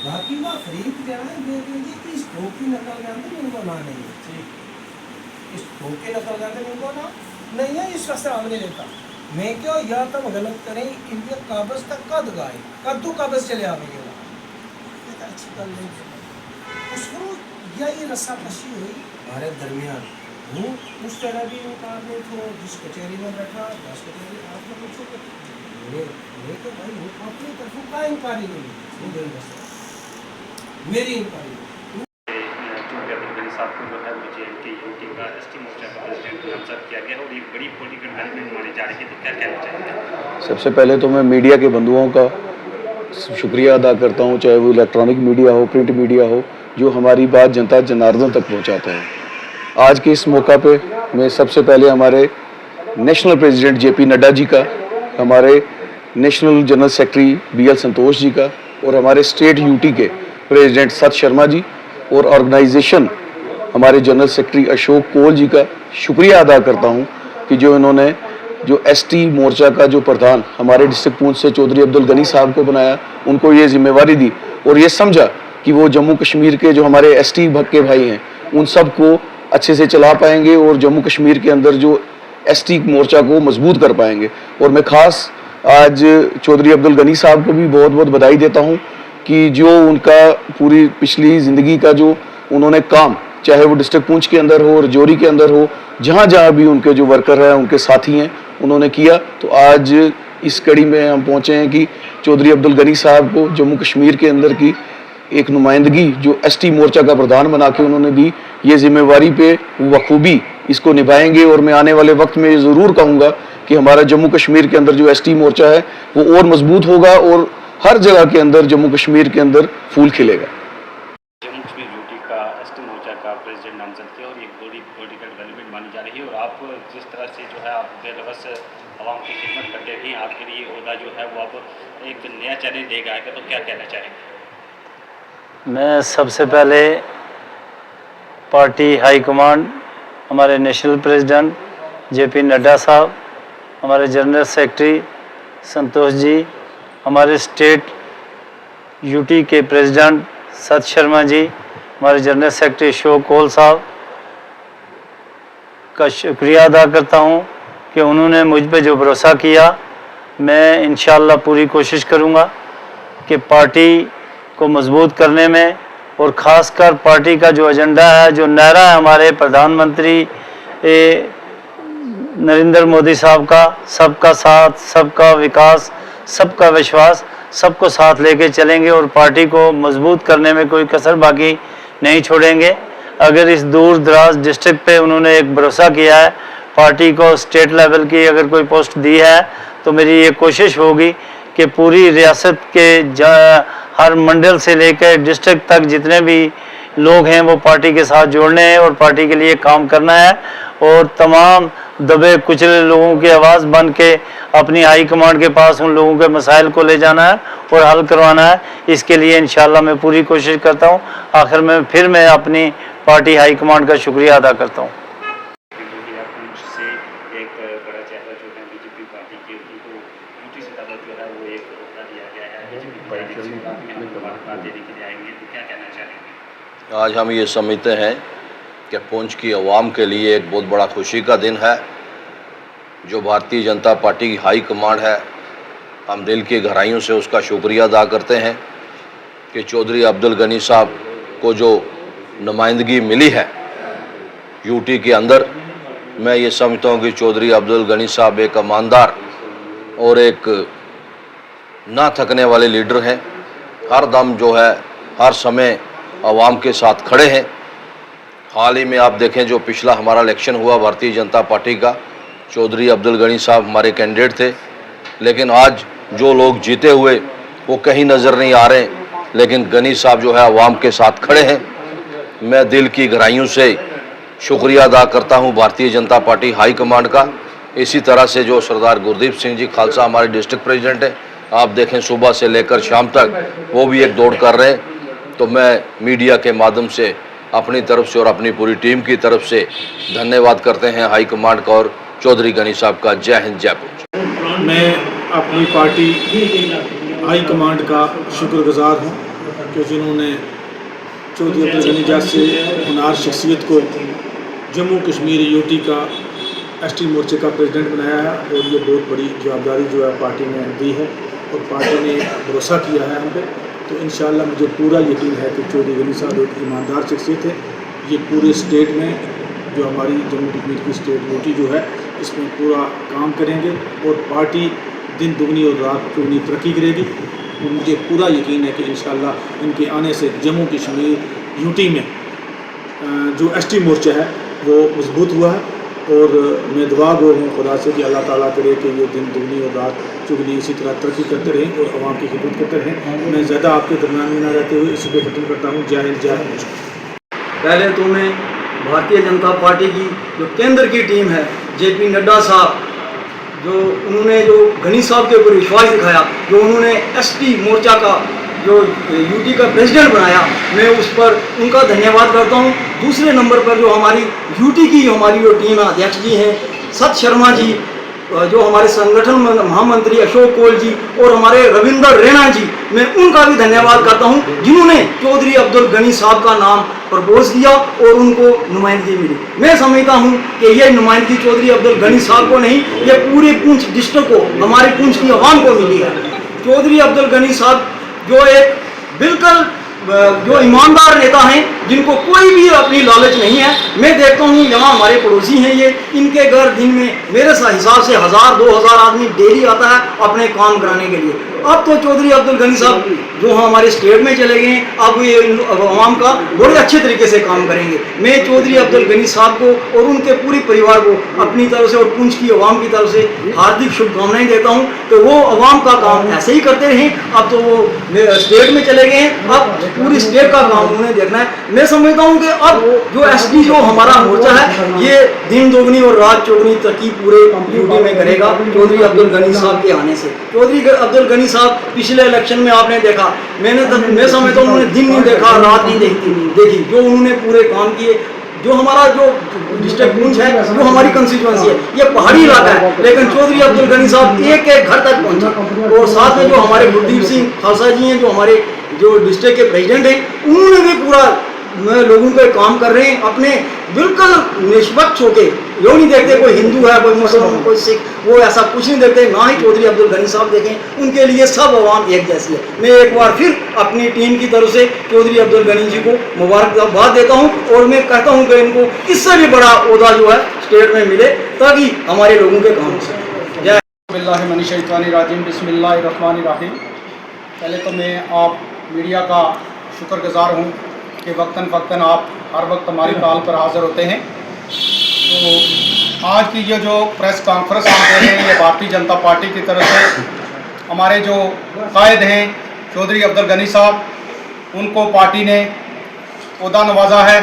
बाकी वो खरीद के ना दे दीजिए कि इस ठोकी नकल के अंदर इनको ना नहीं है, इस ठोकी नकल के अंदर इनको ना नहीं है, इस रास्ते हम नहीं लेता मैं क्यों या तब गलत करें इनके कागज तक कद गाए कद्दू कागज चले आवेंगे अच्छी गल नहीं उसको या ये रस्सा कशी हुई हमारे दरमियान हूँ उस तरह भी मुकाबले थे जिस कचहरी में बैठा 10 कचहरी आपको पूछो तो भाई वो अपनी तरफ का इंक्वायरी नहीं मेरी इंक्वायरी साहब को जो है वो JNK यूटी का ST मोर्चा का प्रेसिडेंट नामजद किया गया और एक बड़ी पॉलिटिकल डेवलपमेंट मानी जा रही है, तो क्या कहना चाहिए? सबसे पहले तो मैं मीडिया के बंधुओं का शुक्रिया अदा करता हूं, चाहे वो इलेक्ट्रॉनिक मीडिया हो, प्रिंट मीडिया हो, जो हमारी बात जनता जनार्दन तक पहुंचाता है। आज के इस मौका पे मैं सबसे पहले हमारे national president JP Nadda ji का, हमारे national general secretary BL Santosh ji का और हमारे स्टेट यूटी के प्रेसिडेंट सत शर्मा जी और ऑर्गेनाइजेशन हमारे जनरल सेक्रेटरी अशोक कोल जी का शुक्रिया अदा करता हूं कि जो इन्होंने जो ST मोर्चा का जो प्रधान हमारे डिस्ट्रिक्ट पूंछ से चौधरी अब्दुल गनी साहब को बनाया, उनको ये जिम्मेवारी दी और ये समझा कि वो जम्मू कश्मीर के जो हमारे ST के भाई हैं उन सब को अच्छे से चला पाएंगे और जम्मू कश्मीर के अंदर जो ST मोर्चा को मजबूत कर पाएंगे। और मैं ख़ास आज चौधरी अब्दुल गनी साहब को भी बहुत बहुत बधाई देता हूँ कि जो उनका पूरी पिछली ज़िंदगी का जो उन्होंने काम, चाहे वो डिस्ट्रिक्ट पूंछ के अंदर हो, राजौरी के अंदर हो, जहाँ जहाँ भी उनके जो वर्कर हैं, उनके साथी हैं, उन्होंने किया, तो आज इस कड़ी में हम पहुँचे हैं कि चौधरी अब्दुल गनी साहब को जम्मू कश्मीर के अंदर की एक नुमाइंदगी जो ST मोर्चा का प्रधान बना के उन्होंने दी, ये जिम्मेवारी पे बखूबी इसको निभाएंगे। और मैं आने वाले वक्त में ये ज़रूर कहूँगा कि हमारा जम्मू कश्मीर के अंदर जो ST मोर्चा है वो और मजबूत होगा और हर जगह के अंदर जम्मू कश्मीर के अंदर फूल खिलेगा। जम्मू कश्मीर यूटी का ST मोर्चा का प्रेसिडेंट नामजद किया और एक बड़ी पॉलिटिकल डेवलपमेंट मानी जा रही है और आप जिस तरह से जो है आप बेलवस आवाम की खिदमत करते हैं, आपके लिए ओहदा जो है वो आप एक नया चैलेंज देगा आएगा, तो क्या कहना चाहेंगे? मैं सबसे पहले पार्टी हाईकमांड, हमारे नेशनल प्रेसिडेंट JP नड्डा साहब, हमारे जनरल सेक्रेटरी संतोष जी, हमारे स्टेट यूटी के प्रेसिडेंट सत शर्मा जी, हमारे जनरल सेक्रेटरी अशोक कोल साहब का शुक्रिया अदा करता हूं कि उन्होंने मुझ पे जो भरोसा किया। मैं इंशाअल्लाह पूरी कोशिश करूंगा कि पार्टी को मजबूत करने में और ख़ासकर पार्टी का जो एजेंडा है, जो नारा है हमारे प्रधानमंत्री नरेंद्र मोदी साहब का, सबका साथ, सबका विकास, सबका विश्वास, सबको साथ लेके चलेंगे और पार्टी को मजबूत करने में कोई कसर बाकी नहीं छोड़ेंगे। अगर इस दूर दराज डिस्ट्रिक्ट पे उन्होंने एक भरोसा किया है, पार्टी को स्टेट लेवल की अगर कोई पोस्ट दी है, तो मेरी ये कोशिश होगी कि पूरी रियासत के हर मंडल से लेकर डिस्ट्रिक्ट तक जितने भी लोग हैं वो पार्टी के साथ जोड़ने हैं और पार्टी के लिए काम करना है और तमाम दबे कुचले लोगों की आवाज़ बन के अपनी हाई कमांड के पास उन लोगों के मसाइल को ले जाना है और हल करवाना है। इसके लिए इंशाल्लाह मैं पूरी कोशिश करता हूँ। आखिर में फिर मैं अपनी पार्टी हाई कमांड का शुक्रिया अदा करता हूँ। आज हम ये समझते हैं कि पुंछ की आवाम के लिए एक बहुत बड़ा खुशी का दिन है। जो भारतीय जनता पार्टी की हाई कमांड है, हम दिल की गहराइयों से उसका शुक्रिया अदा करते हैं कि चौधरी अब्दुल गनी साहब को जो नुमाइंदगी मिली है यूटी के अंदर, मैं ये समझता हूँ कि चौधरी अब्दुल गनी साहब एक ईमानदार और एक ना थकने वाले लीडर हैं। हर दम जो है हर समय आवाम के साथ खड़े हैं। हाल ही में आप देखें जो पिछला हमारा इलेक्शन हुआ भारतीय जनता पार्टी का, चौधरी अब्दुल गनी साहब हमारे कैंडिडेट थे, लेकिन आज जो लोग जीते हुए वो कहीं नज़र नहीं आ रहे, लेकिन गनी साहब जो है आवाम के साथ खड़े हैं। मैं दिल की गहराइयों से शुक्रिया अदा करता हूं Bharatiya Janata party high command का इसी तरह से जो सरदार गुरदीप सिंह जी खालसा हमारे डिस्ट्रिक्ट प्रेसिडेंट हैं, आप देखें सुबह से लेकर शाम तक वो भी एक दौड़ कर रहे हैं। तो मैं मीडिया के माध्यम से अपनी तरफ से और अपनी पूरी टीम की तरफ से धन्यवाद करते हैं हाई कमांड का और चौधरी गनी साहब का। जय हिंद, जय पूंछ। मैं अपनी पार्टी हाई कमांड का शुक्रगुजार हूँ कि जिन्होंने चौधरी अब्दुल गनी जैसे होनहार शख्सियत को जम्मू कश्मीर यूटी का एसटी मोर्चे का प्रेसिडेंट बनाया है। और ये बहुत बड़ी जवाबदारी जो है पार्टी ने दी है और पार्टी ने भरोसा किया है हम पे। तो इंशाअल्लाह मुझे पूरा यकीन है कि चौधरी गनी साहब एक ईमानदार शख्सियत है। ये पूरे स्टेट में जो हमारी जम्मू कश्मीर की स्टेट यूटी जो है इसमें पूरा काम करेंगे और पार्टी दिन दुगनी और रात चौगनी तरक्की करेगी। और मुझे पूरा यकीन है कि इंशाअल्लाह इनके आने से जम्मू कश्मीर यूटी में जो एसटी मोर्चा है वो मजबूत हुआ है। और मैं दुआ गो हूँ खुदा से कि अल्लाह ताला करे कि ये दिन दुगनी और रात चुगनी इसी तरह तरक्की करते रहें और आवाम की खिदमत करते रहें। मैं ज़्यादा आपके दरमियान में न रहते हुए इसी पे ख़त्म करता हूँ। जय हिंद, जय पूंछ। पहले तो मैं भारतीय जनता पार्टी की जो केंद्र की टीम है, जेपी नड्डा साहब, जो उन्होंने जो गनी साहब के ऊपर विश्वास दिखाया, जो उन्होंने एसटी मोर्चा का जो यूटी का प्रेसिडेंट बनाया, मैं उस पर उनका धन्यवाद करता हूं। दूसरे नंबर पर जो हमारी यूटी की हमारी जो टीम अध्यक्ष जी हैं, सत शर्मा जी, जो हमारे संगठन महामंत्री अशोक कोल जी और हमारे रविंदर रैना जी, मैं उनका भी धन्यवाद करता हूं जिन्होंने चौधरी अब्दुल गनी साहब का नाम प्रपोज किया और उनको नुमाइंदगी मिली। मैं समझता हूं कि ये नुमाइंदगी चौधरी अब्दुल गनी साहब को नहीं, ये पूरे पुंछ डिस्ट्रिक्ट को, हमारे पुंछ की आवाम को मिली है। चौधरी अब्दुल गनी साहब जो एक बिल्कुल जो ईमानदार नेता हैं, जिनको कोई भी अपनी लालच नहीं है। मैं देखता हूँ यहाँ हमारे पड़ोसी हैं ये, इनके घर दिन में मेरे हिसाब से 1000-2000 आदमी डेली आता है अपने काम कराने के लिए। अब तो चौधरी अब्दुल गनी साहब जो हमारे स्टेट में चले गए हैं, अब ये आवाम का बड़े अच्छे तरीके से काम करेंगे। मैं चौधरी अब्दुल गनी साहब को और उनके पूरे परिवार को अपनी तरफ से और पुंछ की आवाम की तरफ से हार्दिक शुभकामनाएं देता हूं कि वो आवाम का काम ऐसे ही करते रहें। अब तो वो स्टेट में चले गए हैं, अब पूरी स्टेट का काम उन्हें देखना है। मैं समझता हूं कि अब जो एसटी जो हमारा मोर्चा है, ये दिन दोगुनी और रात चौगुनी तरक्की पूरे यूटी में करेगा चौधरी अब्दुल गनी साहब के आने से। चौधरी अब्दुल गनी साहब पिछले इलेक्शन में आपने देखा, मैं समझता हूँ उन्होंने दिन नहीं देखा, रात नहीं देखी, जो उन्होंने पूरे काम किए। जो हमारा जो डिस्ट्रिक्ट पुंछ है, जो हमारी कंस्टिट्यूएंसी है, ये पहाड़ी इलाका है, लेकिन चौधरी अब्दुल गनी साहब एक एक घर तक पहुंचे। और साथ में जो हमारे गुरदीप सिंह खालसा जी हैं, जो हमारे जो डिस्ट्रिक्ट के प्रेसिडेंट हैं, उन्होंने भी पूरा लोगों के काम कर रहे हैं अपने बिल्कुल निष्पक्ष होके। यो नहीं देखते कोई हिंदू है, कोई मुसलमान, कोई सिख, वो ऐसा कुछ नहीं देखते। ना ही चौधरी अब्दुल गनी साहब देखें, उनके लिए सब आवाम एक जैसी है। मैं एक बार फिर अपनी टीम की तरफ से चौधरी अब्दुल गनी जी को मुबारकबाद देता हूं और मैं कहता हूं कि इनको इससे भी बड़ा ओहदा जो है स्टेट में मिले, ताकि हमारे लोगों के काम हो सके। जय बिस्मिल्लाहिर्रहमानिर्रहीम। पहले तो मैं आप मीडिया का शुक्रगुजार हूँ कि वक्तन फ़क्तन आप हर वक्त हमारी कॉल पर हाज़िर होते हैं। तो आज की ये जो प्रेस कॉन्फ्रेंस हम दे रहे हैं, ये भारतीय जनता पार्टी की तरफ से हमारे जो कायद हैं चौधरी अब्दुल गनी साहब, उनको पार्टी ने ओहदा नवाजा है।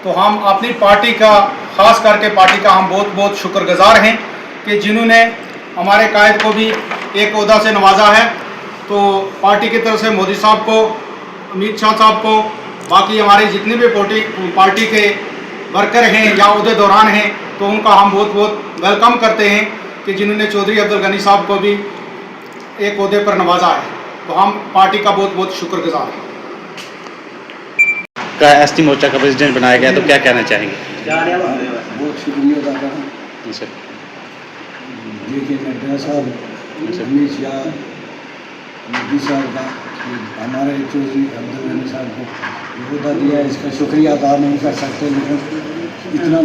तो हम अपनी पार्टी का, ख़ास करके पार्टी का हम बहुत बहुत शुक्रगुजार हैं कि जिन्होंने हमारे कायद को भी एक ओहदा से नवाजा है। तो पार्टी की तरफ से मोदी साहब को, अमित शाह साहब को, बाकी हमारे जितने भी पार्टी के वर्कर हैं या उहदे दौरान हैं, तो उनका हम बहुत बहुत वेलकम करते हैं कि जिन्होंने चौधरी अब्दुल गनी साहब को भी एक ओहदे पर नवाजा है। तो हम पार्टी का बहुत बहुत शुक्रगुजार हैं। का एसटी मोर्चा का प्रेसिडेंट बनाया गया, तो क्या कहना चाहेंगे? बहुत शुक्रिया अदा करूँ जेके नड्डा साहब, अमित शाह, मोदी साहब का, हमारे चौधरी अब्दुल गनी साहब को ओहदा दिया है। इसका शुक्रिया अदा नहीं कर सकते, लेकिन इतना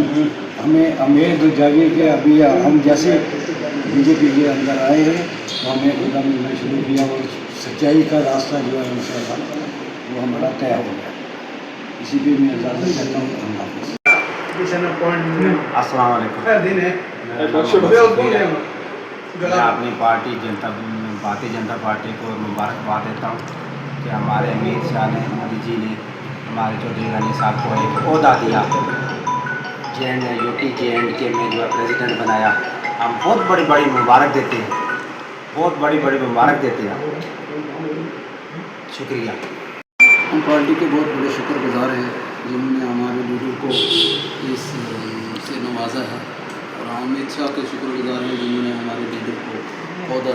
हमें उम्मीद जागी कि अभी हम जैसे बीजेपी के अंदर आए हैं तो हमें खुदा मिलना शुरू किया और सच्चाई का रास्ता जो है इंशाअल्लाह वो हमारा तय हो गया। इसी पे मैं इजाज़त चाहता हूँ। अस्सलाम वालेकुम। मैं अपनी पार्टी भारतीय जनता पार्टी को मुबारकबाद देता हूँ कि हमारे अमित शाह ने, मोदी जी ने हमारे चौधरी गनी साहब को एक ओहदा दिया, यूटी JNK में जो है प्रेसिडेंट बनाया। हम बहुत बड़ी बड़ी मुबारक देते हैं, बहुत बड़ी बड़ी मुबारक देते हैं। शुक्रिया। हम पार्टी के बहुत बड़े शुक्रगुजार हैं जिन्होंने हमारे लीडर को इस से नवाजा है, और अमित शाह के शुक्रगुजार हैं जिन्होंने हमारे लीडर को पौधा